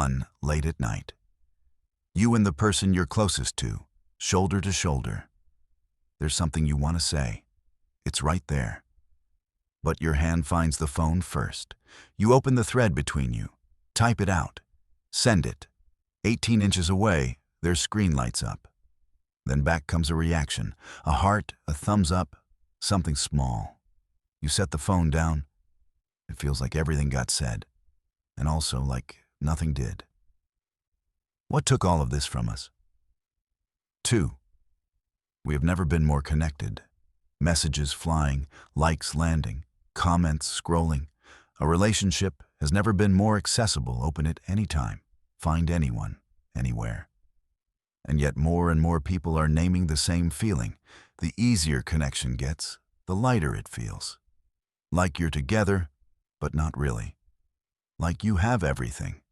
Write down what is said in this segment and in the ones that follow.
1 late at night. You and the person you're closest to, shoulder to shoulder. There's something you want to say. It's right there. But your hand finds the phone first. You open the thread between you, type it out, send it. 18 inches away, their screen lights up. Then back comes a reaction, a heart, a thumbs up, something small. You set the phone down. It feels like everything got said, and also like nothing did. What took all of this from us? 2. We have never been more connected. Messages flying, likes landing, comments scrolling. A relationship has never been more accessible. Open it anytime. Find anyone, anywhere. And yet more and more people are naming the same feeling. The easier connection gets, the lighter it feels. Like you're together, but not really. Like you have everything,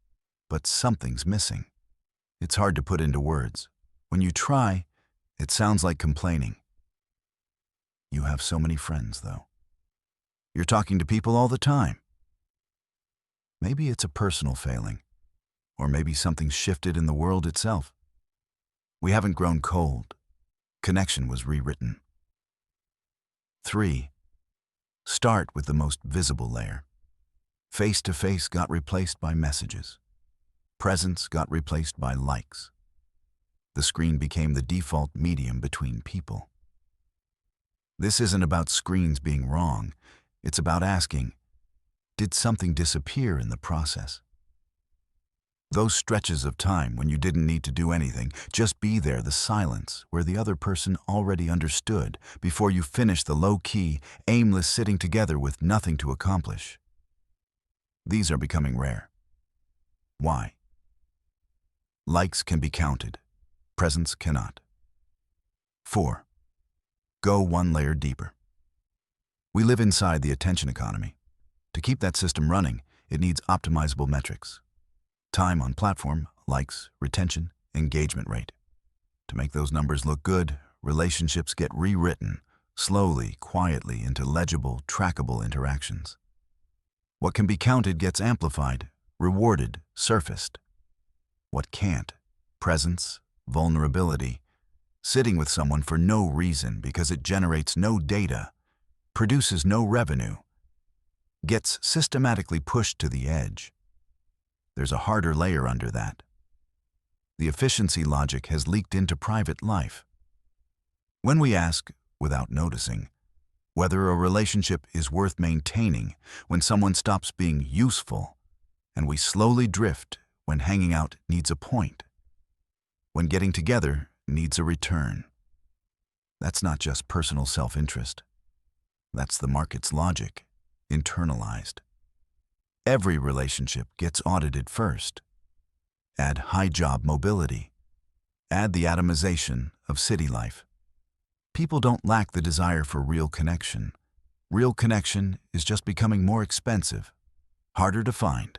but something's missing. It's hard to put into words. When you try, it sounds like complaining. You have so many friends, though. You're talking to people all the time. Maybe it's a personal failing, or maybe something's shifted in the world itself. We haven't grown cold. Connection was rewritten. 3. Start with the most visible layer. Face-to-face got replaced by messages. Presence got replaced by likes. The screen became the default medium between people. This isn't about screens being wrong. It's about asking, did something disappear in the process? Those stretches of time when you didn't need to do anything, just be there, the silence where the other person already understood before you finish the low-key, aimless sitting together with nothing to accomplish. These are becoming rare. Why? Likes can be counted. Presence cannot. 4. Go one layer deeper. We live inside the attention economy. To keep that system running, it needs optimizable metrics. Time on platform, likes, retention, engagement rate. To make those numbers look good, relationships get rewritten, slowly, quietly, into legible, trackable interactions. What can be counted gets amplified, rewarded, surfaced. What can't, presence, vulnerability, sitting with someone for no reason because it generates no data, produces no revenue, gets systematically pushed to the edge. There's a harder layer under that. The efficiency logic has leaked into private life. When we ask, without noticing, whether a relationship is worth maintaining when someone stops being useful, and we slowly drift when hanging out needs a point, when getting together needs a return. That's not just personal self-interest. That's the market's logic, internalized. Every relationship gets audited first. Add high job mobility. Add the atomization of city life. People don't lack the desire for real connection. Real connection is just becoming more expensive, harder to find,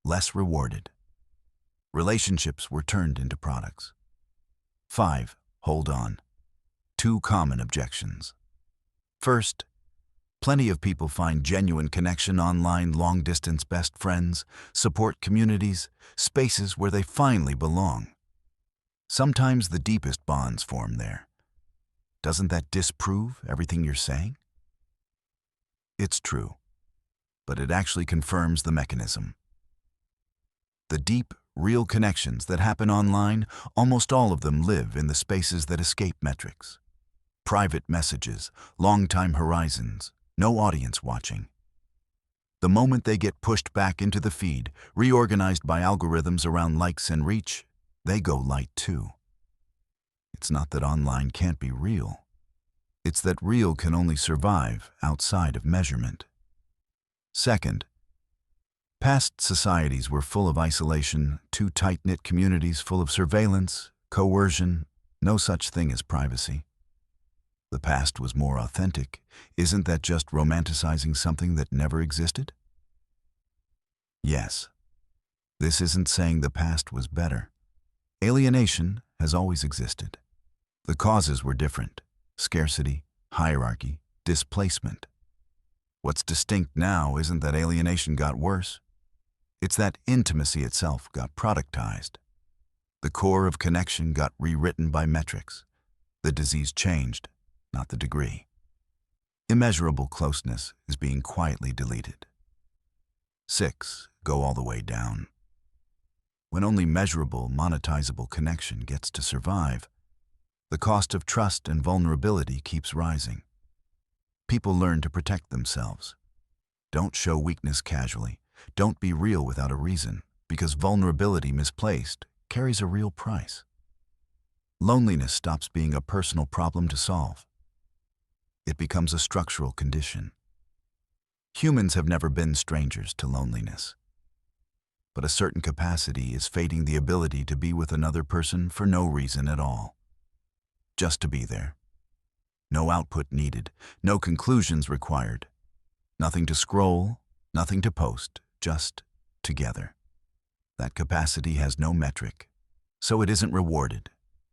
less rewarded. Relationships were turned into products. 5. Hold on. 2 common objections. First, plenty of people find genuine connection online, long-distance best friends, support communities, spaces where they finally belong. Sometimes the deepest bonds form there. Doesn't that disprove everything you're saying? It's true, but it actually confirms the mechanism. The deep, real connections that happen online, almost all of them live in the spaces that escape metrics. Private messages, long-time horizons, no audience watching. The moment they get pushed back into the feed, reorganized by algorithms around likes and reach, they go light too. It's not that online can't be real. It's that real can only survive outside of measurement. Second, past societies were full of isolation, too tight-knit communities full of surveillance, coercion, no such thing as privacy. The past was more authentic. Isn't that just romanticizing something that never existed? Yes. This isn't saying the past was better. Alienation has always existed. The causes were different: scarcity, hierarchy, displacement. What's distinct now isn't that alienation got worse. It's that intimacy itself got productized. The core of connection got rewritten by metrics. The disease changed, not the degree. Immeasurable closeness is being quietly deleted. 6. Go all the way down. When only measurable, monetizable connection gets to survive, the cost of trust and vulnerability keeps rising. People learn to protect themselves. Don't show weakness casually. Don't be real without a reason, because vulnerability misplaced carries a real price. Loneliness stops being a personal problem to solve. It becomes a structural condition. Humans have never been strangers to loneliness. But a certain capacity is fading the ability to be with another person for no reason at all. Just to be there. No output needed, no conclusions required. Nothing to scroll, nothing to post, just together. That capacity has no metric, so it isn't rewarded,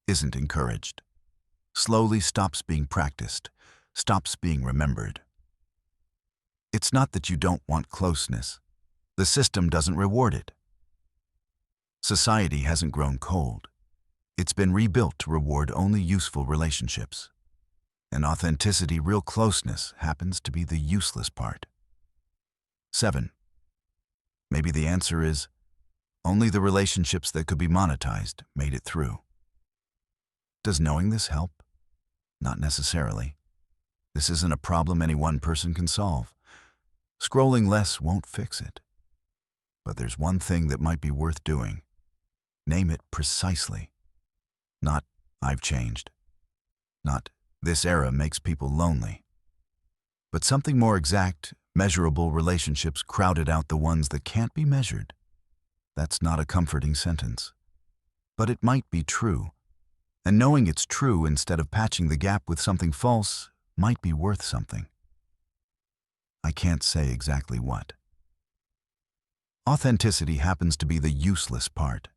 isn't encouraged. Slowly stops being practiced, stops being remembered. It's not that you don't want closeness. The system doesn't reward it. Society hasn't grown cold. It's been rebuilt to reward only useful relationships. And authenticity, real closeness, happens to be the useless part. 7. Maybe the answer is, only the relationships that could be monetized made it through. Does knowing this help? Not necessarily. This isn't a problem any one person can solve. Scrolling less won't fix it. But there's one thing that might be worth doing. Name it precisely. Not, I've changed. Not, this era makes people lonely. But something more exact, measurable. Relationships crowded out the ones that can't be measured. That's not a comforting sentence. But it might be true. And knowing it's true instead of patching the gap with something false might be worth something. I can't say exactly what. Authenticity happens to be the useless part.